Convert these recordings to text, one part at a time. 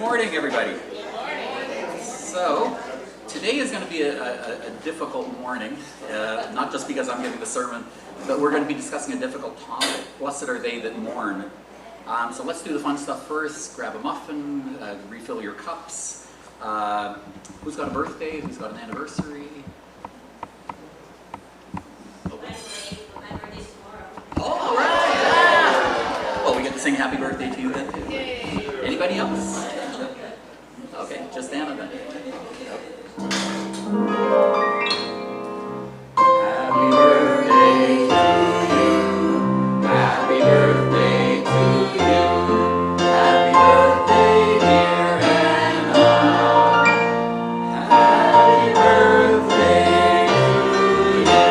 morning, everybody. So, today is going to be a difficult morning, not just because I'm giving the sermon, but we're going to be discussing a difficult topic. Blessed are they that mourn. So let's do the fun stuff first. Grab a muffin, refill your cups. Who's got a birthday? Who's got an anniversary? Oh, all right! Well, we get to sing happy birthday to you then, too. Anybody else? Okay, just Anna then. Happy birthday to you. Happy birthday to you. Happy birthday, dear Anna. Happy birthday to you.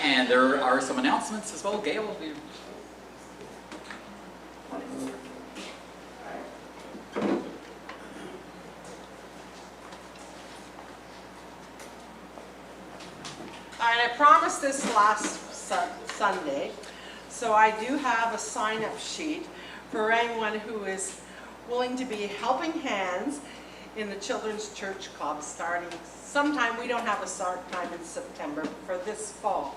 And there are some announcements as well. Gail will be. And I promised this last Sunday, so I do have a sign-up sheet for anyone who is willing to be helping hands in the Children's Church Club starting sometime. We don't have a start time in September for this fall.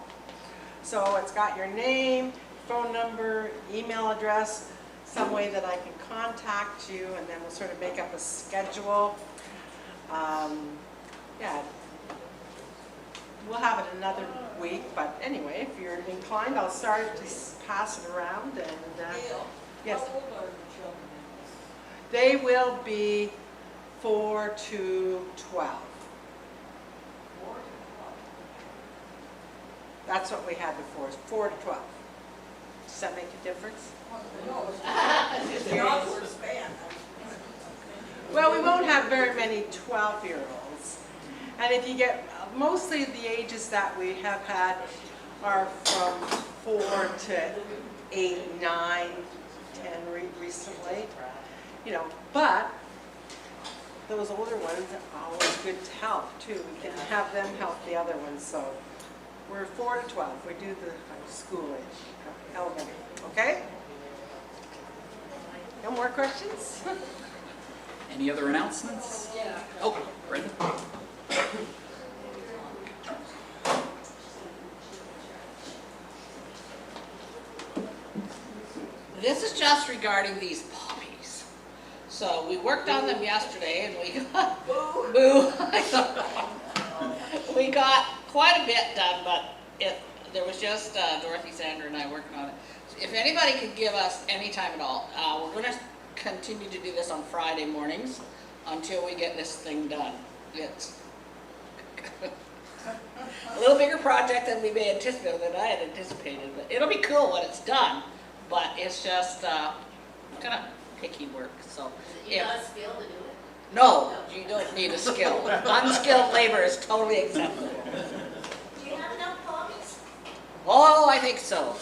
So it's got your name, phone number, email address, some way that I can contact you, and then we'll sort of make up a schedule. Yeah. We'll have it another week, but anyway, if you're inclined, I'll start to pass it around. And yes, how old are the children? They will be 4 to 12. 4 to 12. That's what we had before, 4 to 12. Does that make a difference? No, it's the awkward span. Well, we won't have very many 12-year-olds. And if you get, mostly the ages that we have had are from 4 to 8, 9, 10 recently. You know, but those older ones are always good to help too. We can have them help the other ones. So we're 4 to 12. We do the school age, elementary. Okay? No more questions? Any other announcements? Yeah. Oh, Brenda. This is just regarding these poppies. So we worked on them yesterday and we got, boo, we got quite a bit done, but there was just Dorothy, Sandra, and I working on it. So if anybody could give us any time at all, we're going to continue to do this on Friday mornings until we get this thing done. It's a little bigger project than we may anticipate, than I had anticipated, but it'll be cool when it's done. But it's just kind of picky work. So You got a skill to do it? no, you don't need a skill. Unskilled labor is totally acceptable. Do you have enough poppies? Oh, I think so.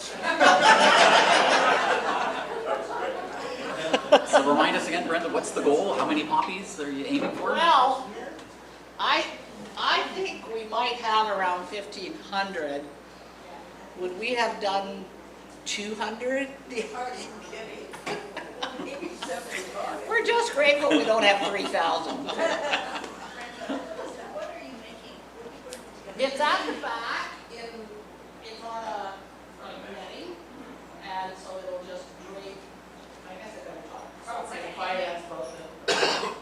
So remind us again, Brenda, what's the goal? How many poppies are you aiming for? Well, I think we might have around 1,500. Would we have done 200? Are you kidding? Maybe 75. We're just grateful we don't have 3,000. What are you making? It's at the back. It's on a netting, and so it'll just drape. I guess I better talk. Sounds like a finance motion.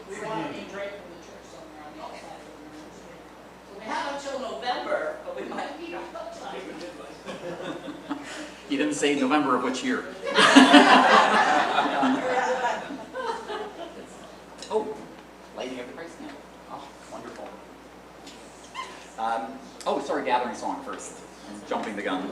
We want to be draped from the church somewhere on the outside of the ministry. So we have until November, but we might be out of time. You didn't say November of which year. Oh, lighting of the Christ candle. Oh, wonderful. Oh, sorry, gathering song first. I'm jumping the gun.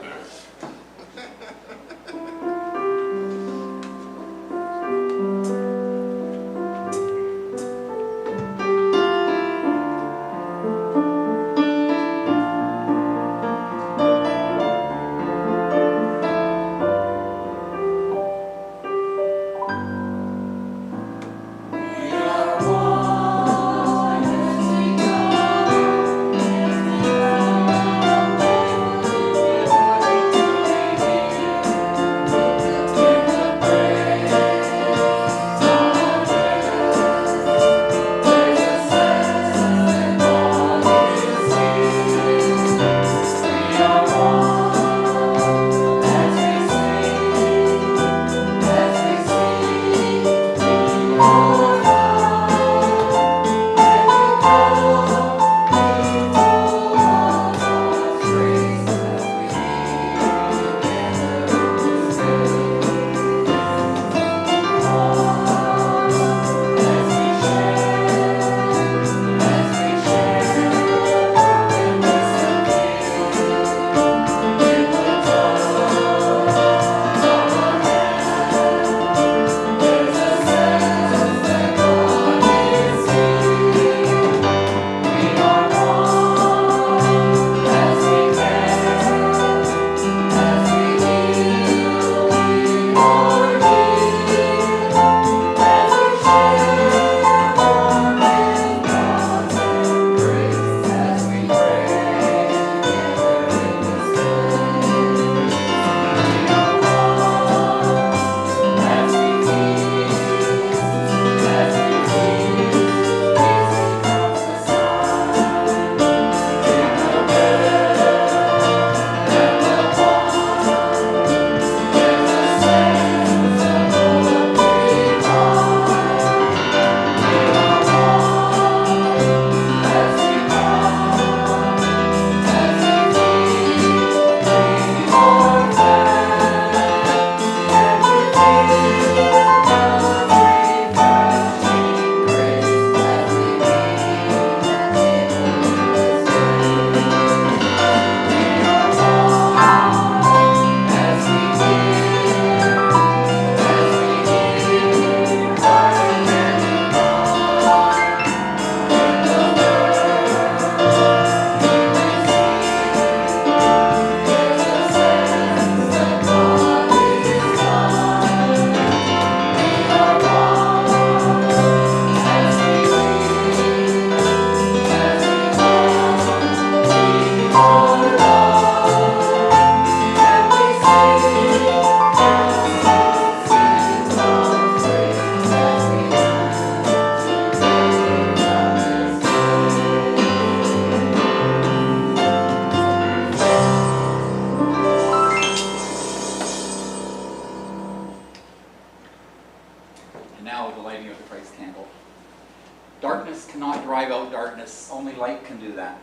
out darkness. Only light can do that.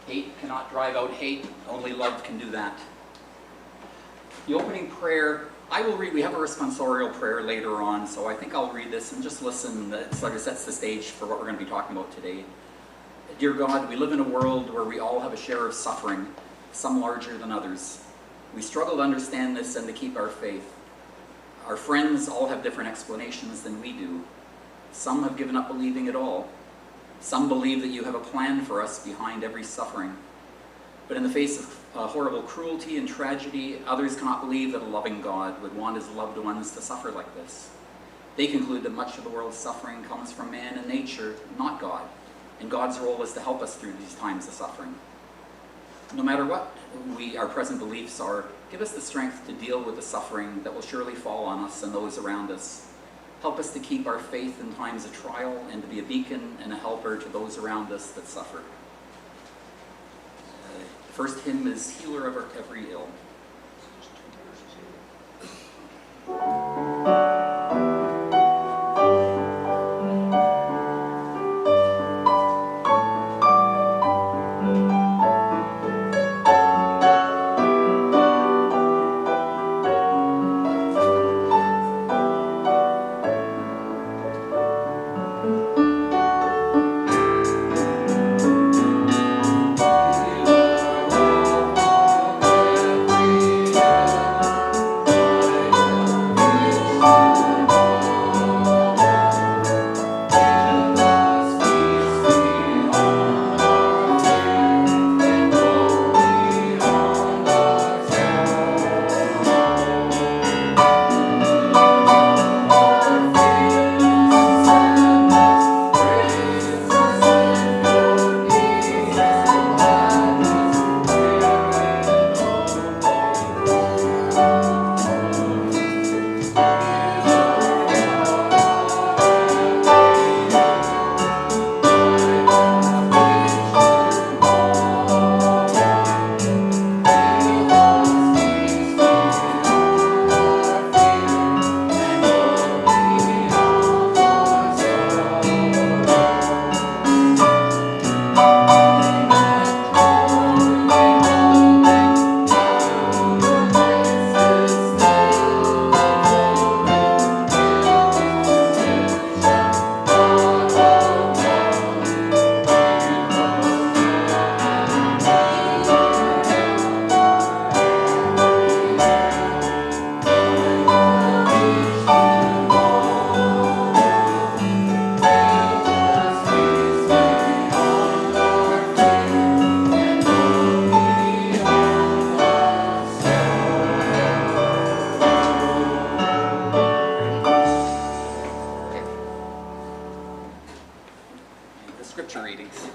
Hate cannot drive out hate. Only love can do that. The opening prayer, I will read. We have a responsorial prayer later on, so I think I'll read this and just listen. It sort of sets the stage for what we're going to be talking about today. Dear God, we live in a world where we all have a share of suffering, some larger than others. We struggle to understand this and to keep our faith. Our friends all have different explanations than we do. Some have given up believing at all. Some believe that you have a plan for us behind every suffering. But in the face of horrible cruelty and tragedy, others cannot believe that a loving God would want his loved ones to suffer like this. They conclude that much of the world's suffering comes from man and nature, not God, and God's role is to help us through these times of suffering. No matter what our present beliefs are, give us the strength to deal with the suffering that will surely fall on us and those around us. Help us to keep our faith in times of trial and to be a beacon and a helper to those around us that suffer. The first hymn is Healer of Every Ill. Scripture readings.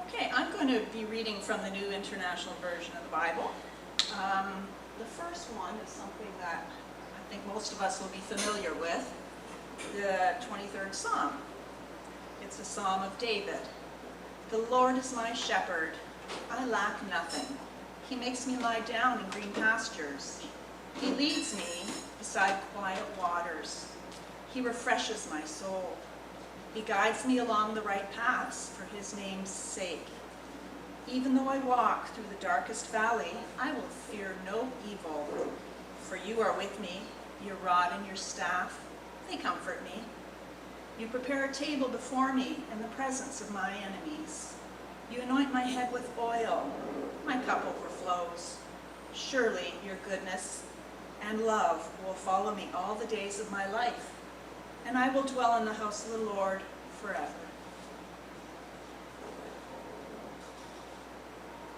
Okay, I'm going to be reading from the New International Version of the Bible. The first one is something that I think most of us will be familiar with, the 23rd Psalm. It's a Psalm of David. The Lord is my shepherd. I lack nothing. He makes me lie down in green pastures. He leads me beside quiet waters. He refreshes my soul. He guides me along the right paths for his name's sake. Even though I walk through the darkest valley, I will fear no evil. For you are with me, your rod and your staff, they comfort me. You prepare a table before me in the presence of my enemies. You anoint my head with oil. My cup overflows. Surely your goodness and love will follow me all the days of my life, and I will dwell in the house of the Lord forever.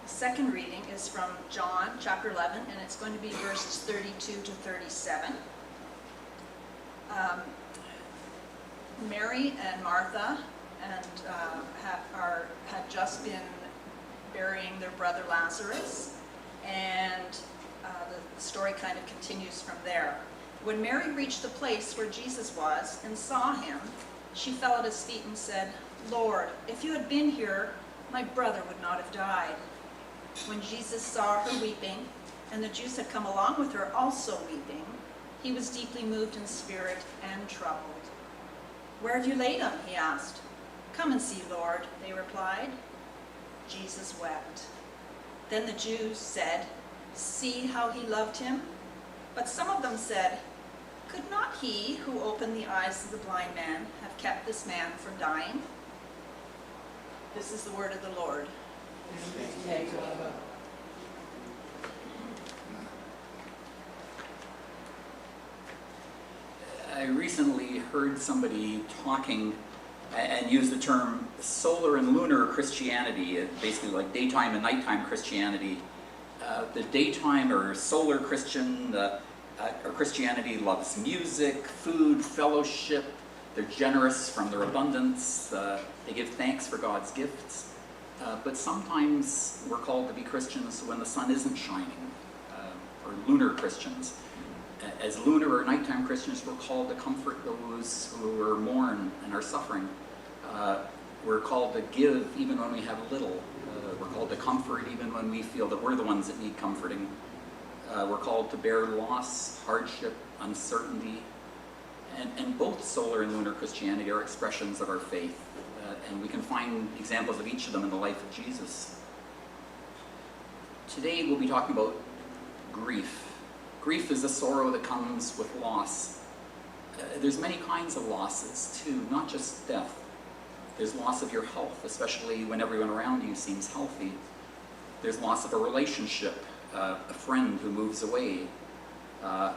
The second reading is from John chapter 11, and it's going to be verses 32 to 37. Mary and Martha had just been burying their brother Lazarus, and The story kind of continues from there. When Mary reached the place where Jesus was and saw him, she fell at his feet and said, "Lord, if you had been here, my brother would not have died." When Jesus saw her weeping, and the Jews had come along with her also weeping, he was deeply moved in spirit and troubled. "Where have you laid him?" he asked. "Come and see, Lord," they replied. Jesus wept. Then the Jews said, "See how he loved him?" But some of them said, "Could not he who opened the eyes of the blind man have kept this man from dying?" This is the word of the Lord. I recently heard somebody talking and use the term solar and lunar Christianity, basically like daytime and nighttime Christianity. The daytime or solar Christian or Christianity loves music, food, fellowship. They're generous from their abundance. They give thanks for God's gifts. But sometimes we're called to be Christians when the sun isn't shining, or lunar Christians. As lunar or nighttime Christians, we're called to comfort those who are mourn and are suffering. We're called to give even when we have little. We're called to comfort even when we feel that we're the ones that need comforting. We're called to bear loss, hardship, uncertainty. And both solar and lunar Christianity are expressions of our faith. And we can find examples of each of them in the life of Jesus. Today we'll be talking about grief. Grief is a sorrow that comes with loss. There's many kinds of losses too, not just death. There's loss of your health, especially when everyone around you seems healthy. There's loss of a relationship, a friend who moves away,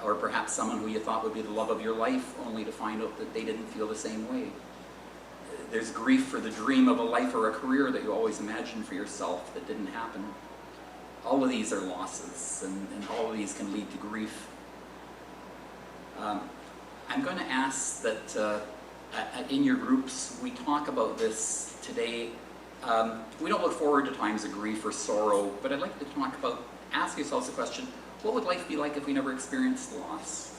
or perhaps someone who you thought would be the love of your life, only to find out that they didn't feel the same way. There's grief for the dream of a life or a career that you always imagined for yourself that didn't happen. All of these are losses, and all of these can lead to grief. I'm going to ask that in your groups we talk about this today. We don't look forward to times of grief or sorrow, but I'd like to talk about, ask yourselves the question, what would life be like if we never experienced loss?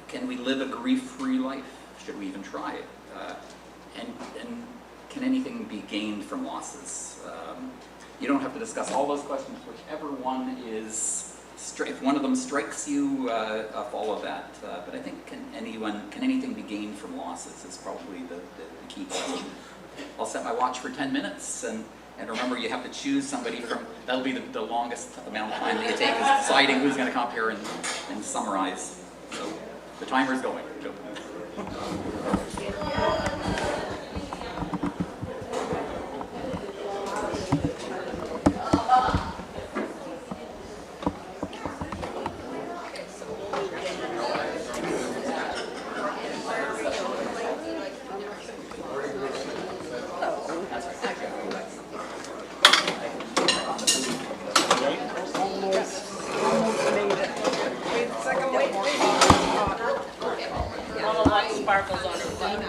Can we live a grief-free life? Should we even try it? And can anything be gained from losses? You don't have to discuss all those questions. Whichever one is, if one of them strikes you, follow that. But I think can anything be gained from losses is probably the key question. I'll set my watch for 10 minutes, and remember you have to choose somebody from, that'll be the longest amount of time that you take is deciding who's going to come up here and summarize. So the timer's going. Go. Sparkles on her butt.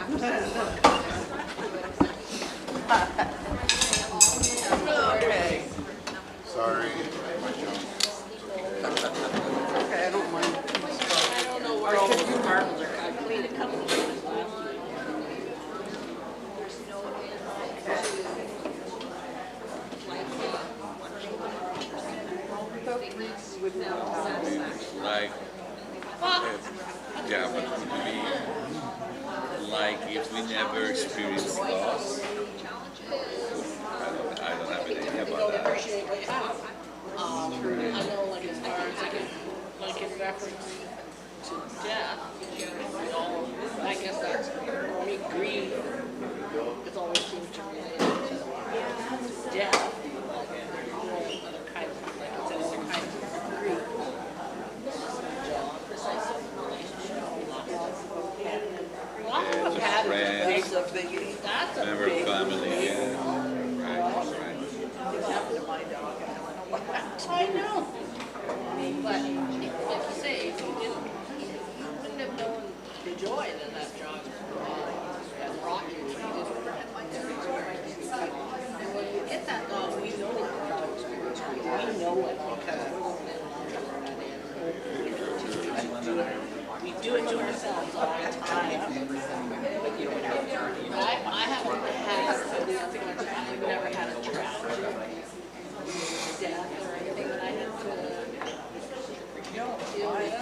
Okay. Sorry. Okay, I don't mind. I don't know where all the sparkles are. I cleaned a couple of things last week. Like, yeah, but would it be like if we never experienced loss? I don't have any idea about that. Appreciate what you have. I know, like as far as like in reference to death, you know, I guess that's for me, grief. It's always seemed to relate to death. Other kinds of, like I said, other kinds of grief. Precise relationship. Well, I've had Friends, a big, that's a member big. of family, yeah. Right. It happened to my dog, and I don't know what happened. I know. But, like you say, if you didn't, you wouldn't have known the joy that that dog has brought you. If you didn't experience it. And when you get that dog, we know what the dog experience. We know it because we're going in We do it to ourselves all the time. I haven't had, I've never had a tragedy, death or anything that I had to deal with.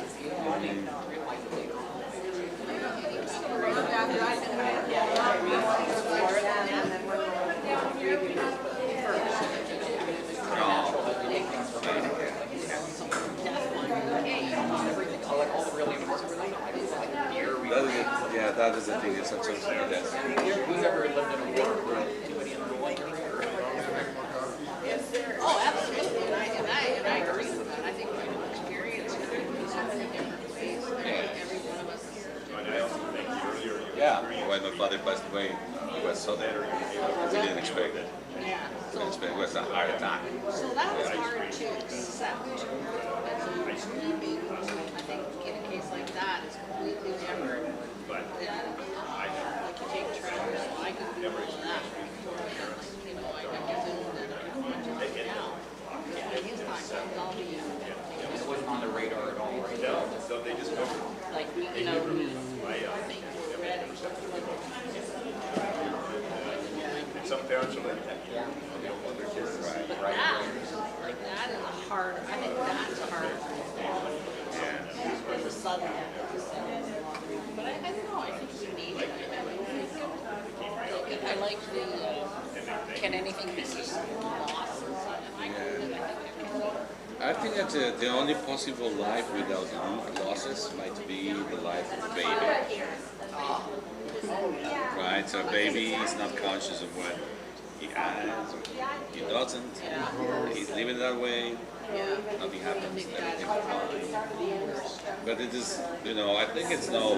That is the thing. It's such a death. Who's ever lived in a war where anybody in the war? Oh, absolutely, and I agree with that. I think we have experienced it in so many different ways. Every one of us. Yeah. When my father passed away, he was so there. We didn't expect it. Yeah. It was a hard attack. So that was hard to accept. And so grieving, I think in a case like that is completely different. Like you take Travis, so I can do all of that. You know, I can do it and I can now. When his time comes, I'll be It wasn't on the radar at all, right? like, you know, I think we're ready. Some parents are like, Like that is a hard, I think that's a hard. It's a sudden. But I don't know, I think we need it. I like the, can anything be losses? And I agree with it. I think that the only possible life without losses might be the life of a baby. Right? So a baby is not conscious of what he has or he doesn't. He's living that way. Nothing happens, everything's fine. But it is, you know, I think there's no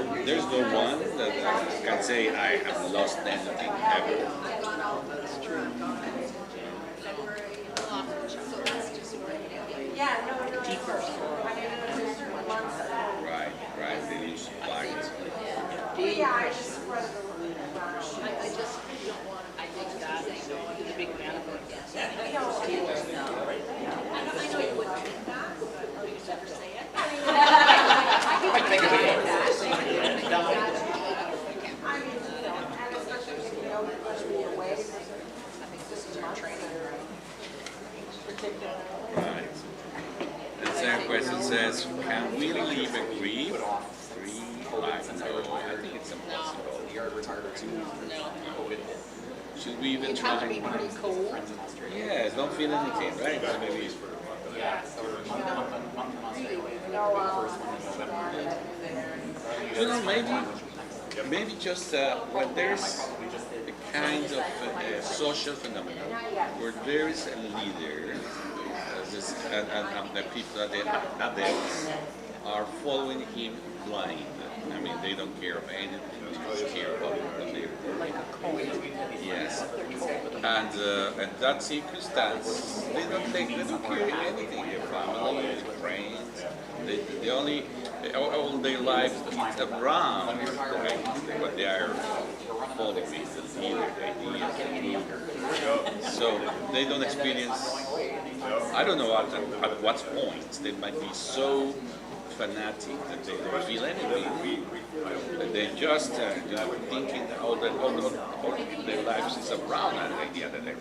one that can say I have lost anything ever. Right, they lose lives. I think that, he's a big fan of it. I know you wouldn't think that, but you never say it. I think of it. Right. The second question says, can we live and grieve? Life? No, I think it's impossible. Should we even It has to try? be pretty cold. Yeah, don't feel anything, right? So maybe you know, maybe just when there's a kind of social phenomenon where there is a leader, and the people, the adults, are following him blind. I mean, they don't care about anything. They just care about what they're doing. Yes, and that circumstance, they don't care anything. Their family, their friends, they only all their lives is around what they are following, the leader, the ideas. So they don't experience. I don't know at what point they might be so fanatic that they don't feel anything. And they just thinking that all their lives is around that idea that they're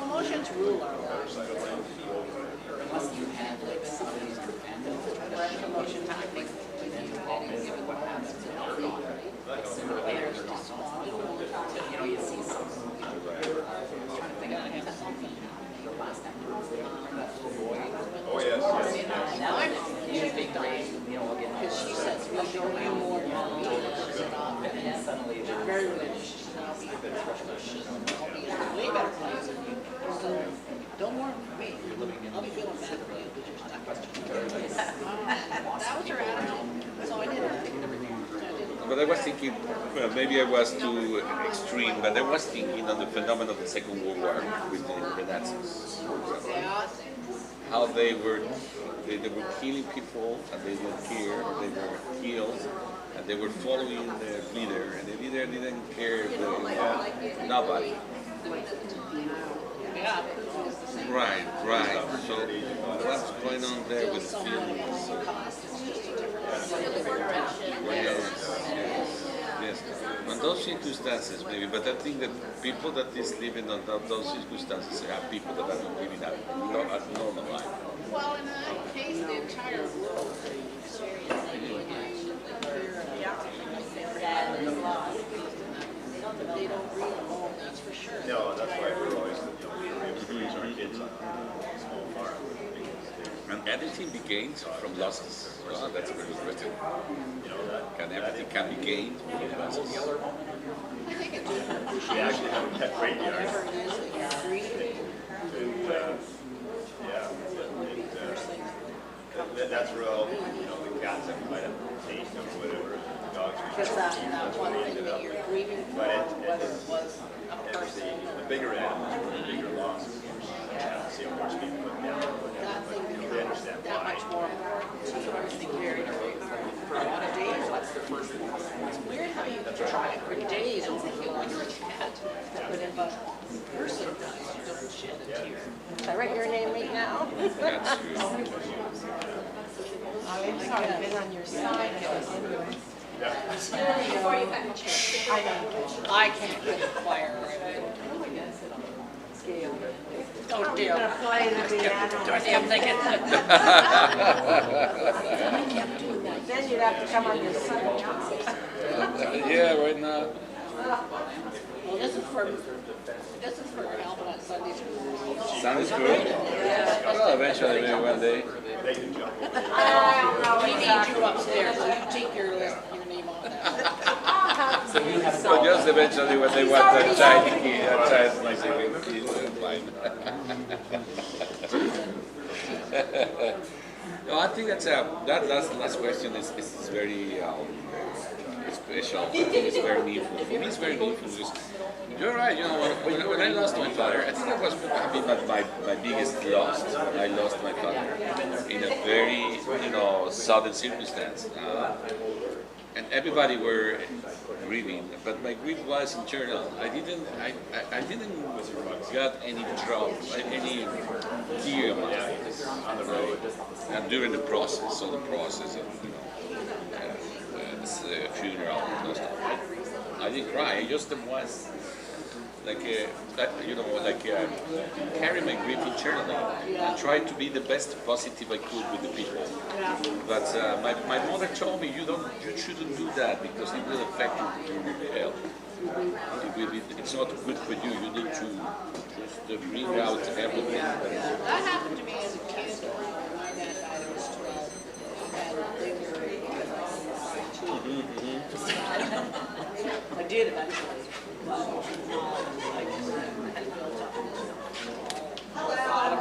Emotions rule our lives. Unless you have like somebody's Emotions, I think, given what happens to healthy, like similarly, you know, you see some. I'm trying to think of something. The last time that little boy. oh yes. now I know. He's being raised, you know, again. Because she says, we know you more than me. And then suddenly they're Very religious. I'll be in a way better place than you. Don't worry for me. I'll be feeling bad for you because you're stuck. That was her attitude. So I did it. But I was thinking, well, maybe I was too extreme, but I was thinking on the phenomenon of the Second World War with the Nazis. Yeah. How they were killing people and they didn't care, or they were killed, and they were following their leader, and the leader didn't care nobody. Yeah, cruising is the same. Right, right. So what's going on there with feelings? Cost is just a different. Yes. On those circumstances, maybe, but I think that people that is living on those circumstances have people that are not living a normal life. Well, in that case, the entire world is they don't read them all, that's for sure. No, that's why we're always, we raise our kids on a small farm. And everything be gained from losses. Well, that's a very good question. Can everything be gained from losses? I think it did. We actually have a pet graveyard. Whatever it is that you're grieving, That's real, the cats have might have changed them or whatever, the dogs. because that one thing that you're grieving for, But whether it was a it's person, the bigger animals, the bigger loss. See, of course, people put down, that thing they becomes understand that why. much more important to you. I think very, very hard. For a lot of days, it's weird how you can try it for days and think, oh, you're a cat. But if a person dies, you don't shed a tear. Did I write your name right now? That's true. I'm sorry, I've been on your side. Before you got the chair. I can't get the choir right. Oh, I'm dear. gonna play the piano. Dorothy, I'm thinking. Then you'd have to come on your side. Yeah, right now. Well, this is for Calvin at Sunday school. Sunday school? Well, eventually, maybe one day. They can jump. We need you upstairs, so you take your name on that. But just eventually when they want a child like they will kill and fine. No, I think that's that last question is very special. I think it's very meaningful. For me, it's very meaningful. Just, you're right. When I lost my father, I think that was probably my biggest loss. I lost my father in a very sudden circumstance, and everybody were grieving, but my grief was internal. I didn't got any trouble, any tear in my eyes. And during the process of this funeral and stuff, I didn't cry. I just was carry my grief internally and try to be the best positive I could with the people. But my mother told me you shouldn't do that because it will affect your health. It's not good for you. You need to just bring out everything. That happened to me as a kid. My dad died when I was 12, and they were I did eventually, but I had built up a lot of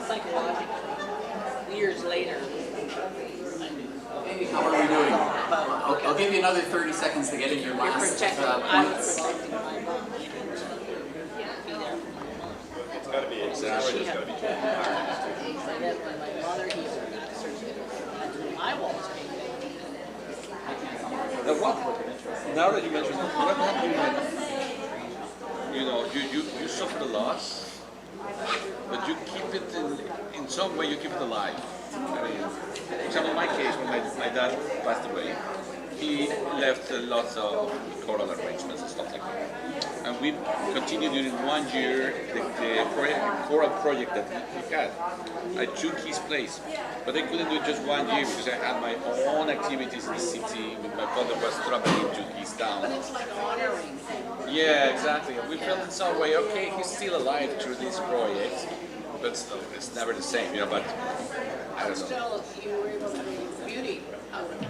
psychologically. Years later, I knew. How are we doing? I'll give you another 30 seconds to get in your You're last protecting, I was points. protecting my mom. Be there for my mom. It's gotta be, it's gotta be. And then when my mother, he got surgery, I was paid. Now that you mentioned it, what happened when you suffer a loss, but you keep it in some way, you keep it alive. I mean, for example, in my case, when my dad passed away, he left lots of choral arrangements and stuff like that. And we continued during 1 year the choral project that he had. I took his place, but I couldn't do it just 1 year because I had my own activities in the city. My father was traveling to his town. But it's like honoring. Yeah, exactly. We felt in some way, okay, he's still alive through this project, but still, it's never the same, but I don't know. Still, you were able to bring beauty out of it.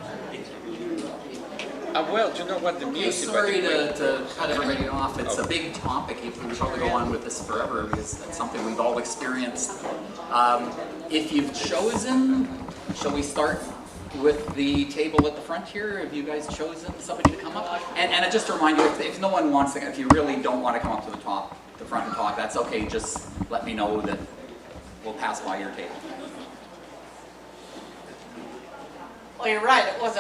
Well, you know what, the Okay, music... sorry to cut everybody off. It's a big topic. You can probably go on with this forever because it's something we've all experienced. If you've chosen, shall we start with the table at the front here? Have you guys chosen somebody to come up? And just to remind you, if no one wants to, if you really don't want to come up to the front and talk, that's okay. Just let me know that we'll pass by your table. Well, you're right. It was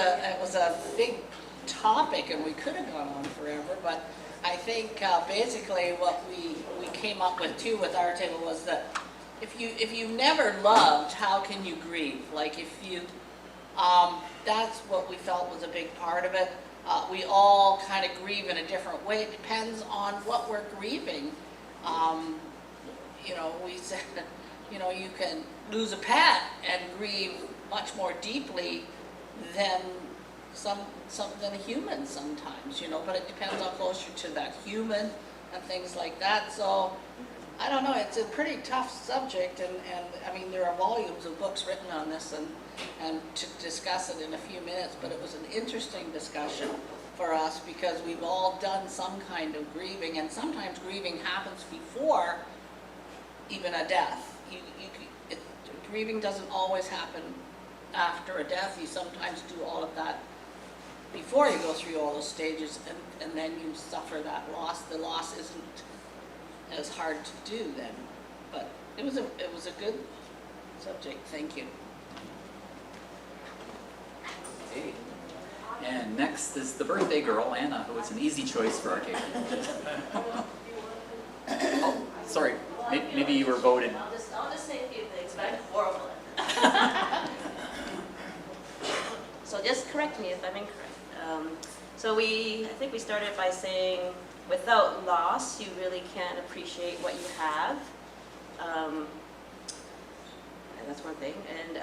a big topic, and we could have gone on forever, but I think basically what we came up with too with our table was that if you've never loved, how can you grieve? Like if you, that's what we felt was a big part of it. We all kind of grieve in a different way. It depends on what we're grieving. You know, we said, you know, you can lose a pet and grieve much more deeply than than a human sometimes, you know, but it depends how close you're to that human and things like that. So I don't know, it's a pretty tough subject, and I mean, there are volumes of books written on this and to discuss it in a few minutes, but it was an interesting discussion for us because we've all done some kind of grieving, and sometimes grieving happens before even a death. Grieving doesn't always happen after a death. You sometimes do all of that before you go through all those stages, and then you suffer that loss. The loss isn't as hard to do then, but it was a good subject. Thank you. Okay. And next is the birthday girl, Anna, who was an easy choice for our table. Oh, sorry. Maybe you were voted. I'll just say a few things, but I'm horrible at it. So just correct me if I'm incorrect. I think we started by saying, without loss, you really can't appreciate what you have. And that's one thing. And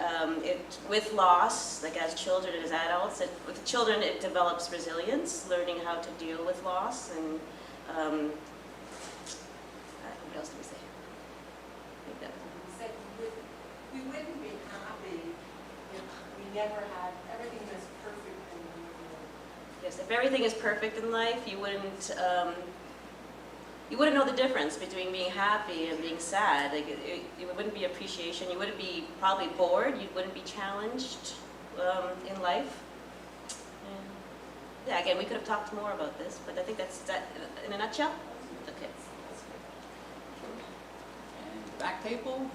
with loss, like as children and as adults, with children it develops resilience, learning how to deal with loss. And what else do we say? Said we wouldn't be happy if we never had everything was perfect in the world. Yes, if everything is perfect in life, you wouldn't know the difference between being happy and being sad. Like it wouldn't be appreciation. You wouldn't be probably bored. You wouldn't be challenged in life. And yeah, again, we could have talked more about this, but I think that's that in a nutshell. Okay. And back table.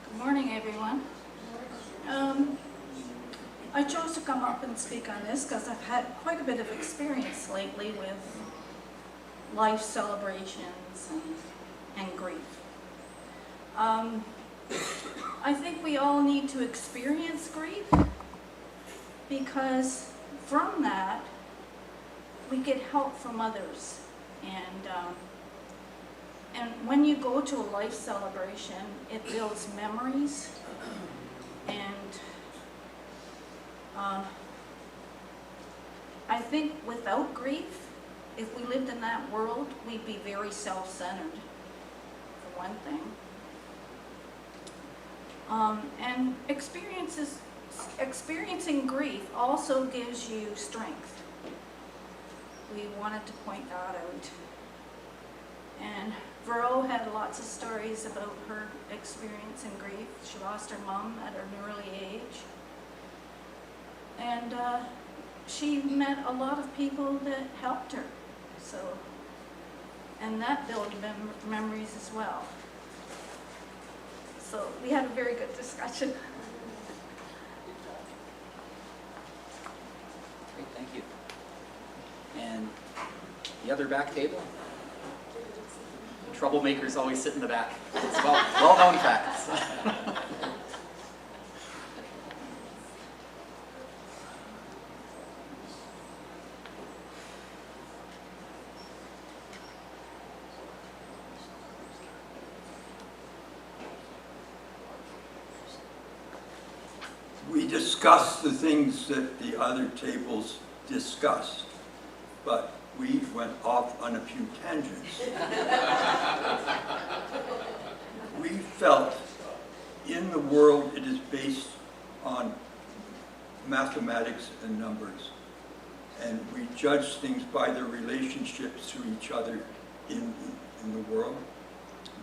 Good morning, everyone. I chose to come up and speak on this because I've had quite a bit of experience lately with life celebrations and grief. I think we all need to experience grief because from that we get help from others. And when you go to a life celebration, it builds memories, and I think without grief, if we lived in that world, we'd be very self-centered, for one thing. And experiencing grief also gives you strength. We wanted to point that out. And Vero had lots of stories about her experience in grief. She lost her mom at an early age. And she met a lot of people that helped her. So, and that built memories as well. So we had a very good discussion. Great, thank you. And the other back table? Troublemakers always sit in the back. It's well-known facts. We discussed the things that the other tables discussed, but we went off on a few tangents. We felt in the world it is based on mathematics and numbers, and we judge things by their relationships to each other in the world.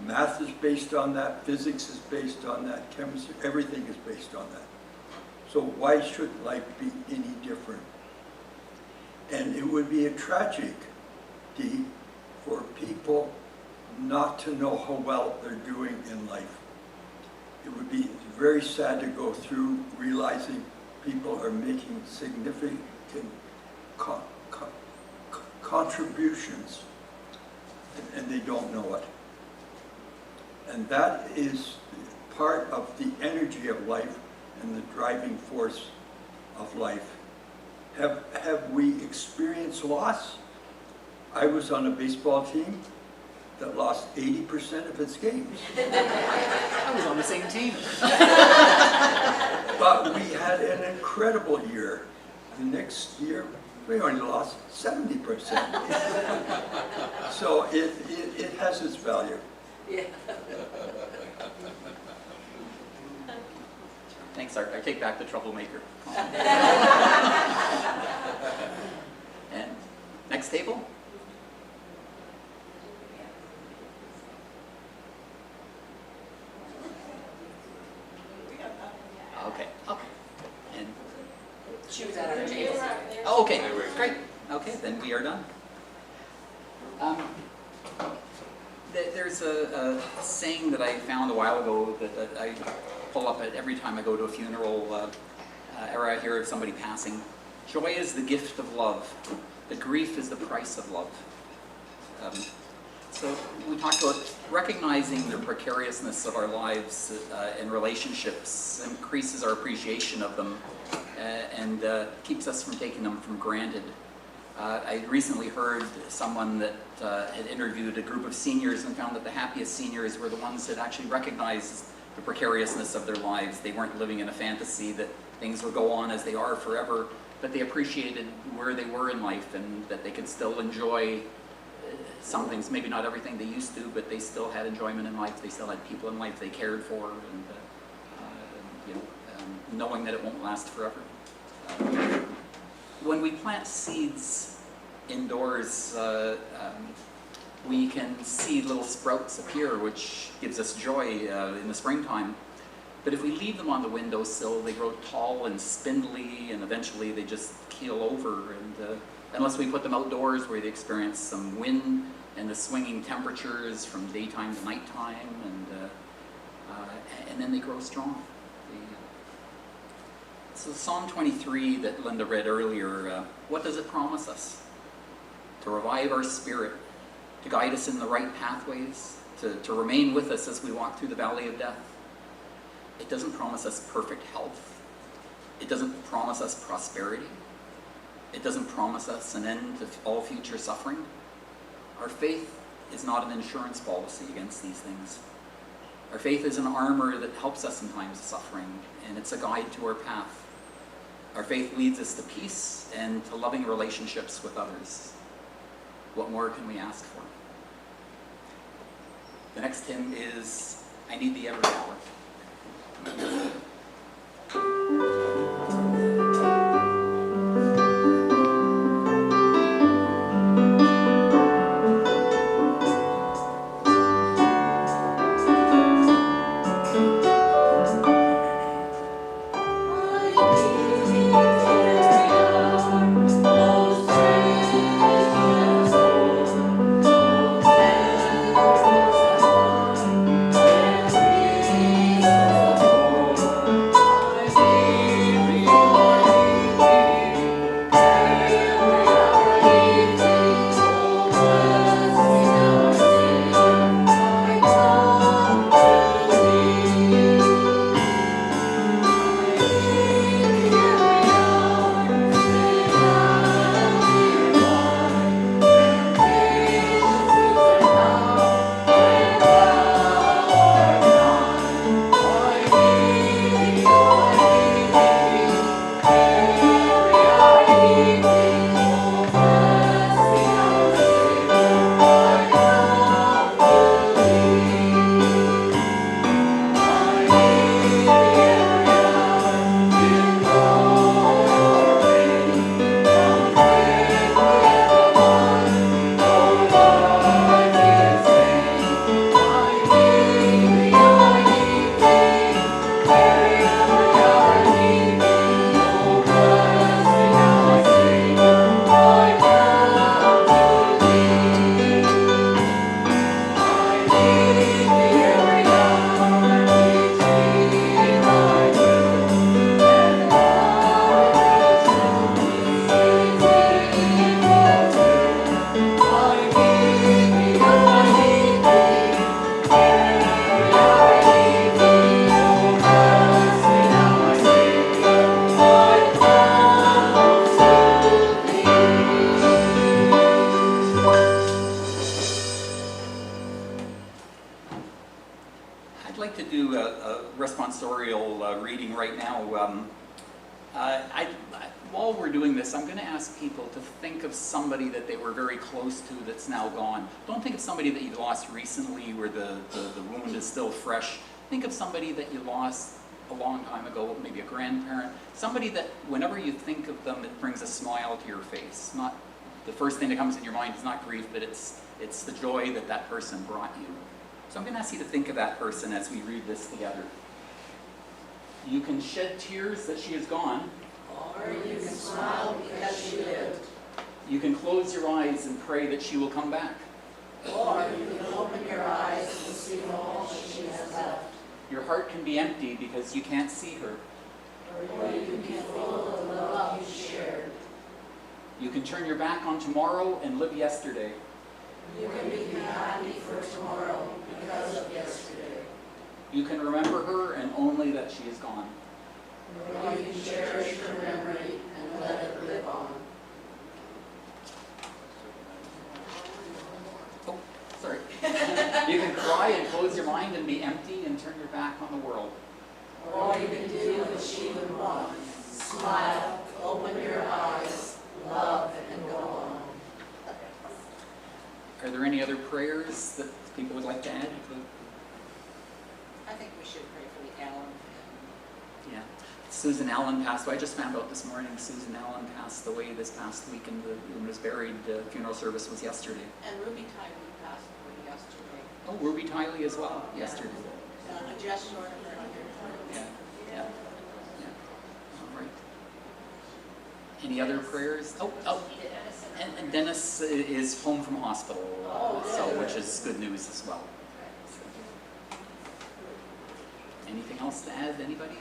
Math is based on that, physics is based on that, chemistry, everything is based on that. So why should life be any different? And it would be a tragedy for people not to know how well they're doing in life. It would be very sad to go through realizing people are making significant contributions and they don't know it. And that is part of the energy of life and the driving force of life. Have we experienced loss? I was on a baseball team that lost 80% of its games. I was on the same team. But we had an incredible year. The next year, we only lost 70%. So it has its value. Yeah. Thanks, Art. I take back the troublemaker. And next table. Okay. Okay. And She was at our table. oh, okay, great. Okay, then we are done. There's a saying that I found a while ago that I pull up at every time I go to a funeral or I hear of somebody passing. Joy is the gift of love. The grief is the price of love. So we talked about recognizing the precariousness of our lives and relationships increases our appreciation of them and keeps us from taking them for granted. I recently heard someone that had interviewed a group of seniors and found that the happiest seniors were the ones that actually recognized the precariousness of their lives. They weren't living in a fantasy that things would go on as they are forever, but they appreciated where they were in life and that they could still enjoy some things, maybe not everything they used to, but they still had enjoyment in life. They still had people in life they cared for, and knowing that it won't last forever. When we plant seeds indoors, we can see little sprouts appear, which gives us joy in the springtime. But if we leave them on the windowsill, they grow tall and spindly, and eventually they just keel over. And unless we put them outdoors where they experience some wind and the swinging temperatures from daytime to nighttime, and then they grow strong. So Psalm 23 that Linda read earlier, what does it promise us? To revive our spirit, to guide us in the right pathways, to remain with us as we walk through the valley of death. It doesn't promise us perfect health. It doesn't promise us prosperity. It doesn't promise us an end to all future suffering. Our faith is not an insurance policy against these things. Our faith is an armor that helps us in times of suffering, and it's a guide to our path. Our faith leads us to peace and to loving relationships with others. What more can we ask for? The next hymn is I Need Thee Every Hour. Every like to do a responsorial reading right now. While we're doing this, I'm going to ask people to think of somebody that they were very close to that's now gone. Don't think of somebody that you lost recently where the wound is still fresh. Think of somebody that you lost a long time ago, maybe a grandparent. Somebody that whenever you think of them, it brings a smile to your face. Not the first thing that comes in your mind is not grief, but it's the joy that that person brought you. So I'm going to ask you to think of that person as we read this together. You can shed tears that she is gone. Or you can smile because she lived. You can close your eyes and pray that she will come back. Or you can open your eyes and see all that she has left. Your heart can be empty because you can't see her. Or you can be full of the love you shared. You can turn your back on tomorrow and live yesterday. You can be happy for tomorrow because of yesterday. You can remember her and only that she is gone. Or you can cherish her memory and let it live on. Oh, sorry. You can cry and close your mind and be empty and turn your back on the world. All you can do as she would want. Smile, open your eyes, love, and go on. Are there any other prayers that people would like to add? I think we should pray for the Allen. Yeah. Susan Allen passed away. I just found out this morning Susan Allen passed away this past week and was buried. The funeral service was yesterday. And Ruby Tyree passed away yesterday. Oh, Ruby Tiley as well, yesterday. Just short of her 100th Yeah, yeah, yeah. All right. Any other prayers? Oh, and Dennis is home from hospital, which is good news as well. So. Anything else to add? Anybody?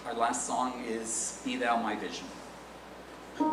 Our last song is "Be Thou My Vision." Be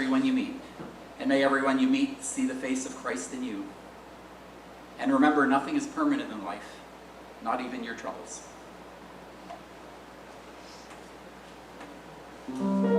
everyone you meet. And may everyone you meet see the face of Christ in you. And remember, nothing is permanent in life, not even your troubles. We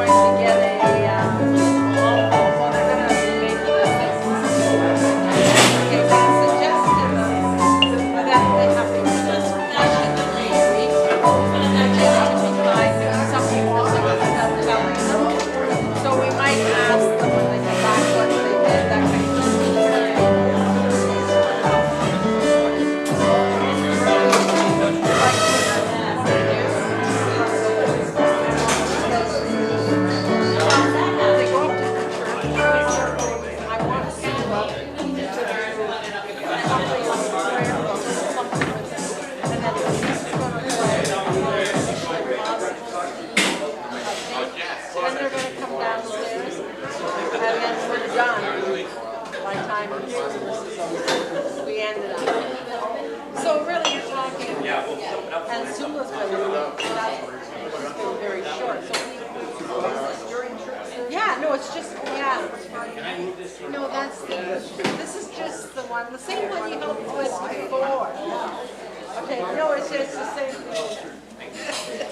going to get a, well, they're gonna be making a business. Okay, they suggested that they have to use this fashion that they read. And just because some people are telling them. So we might ask them when they get back what they did, that kind of thing. They go up to the church. I want to see them up to something like prayer book or something with them. And then this is going to play. Then they're going to come downstairs. And then we're done. By the time service is over, we ended up. So really, you're talking, and Sula's been, she's been very short. So during church service? Yeah, no, it's just, yeah. No, that's this is just the one, the same one you helped with before. Okay, no, it's just the same thing.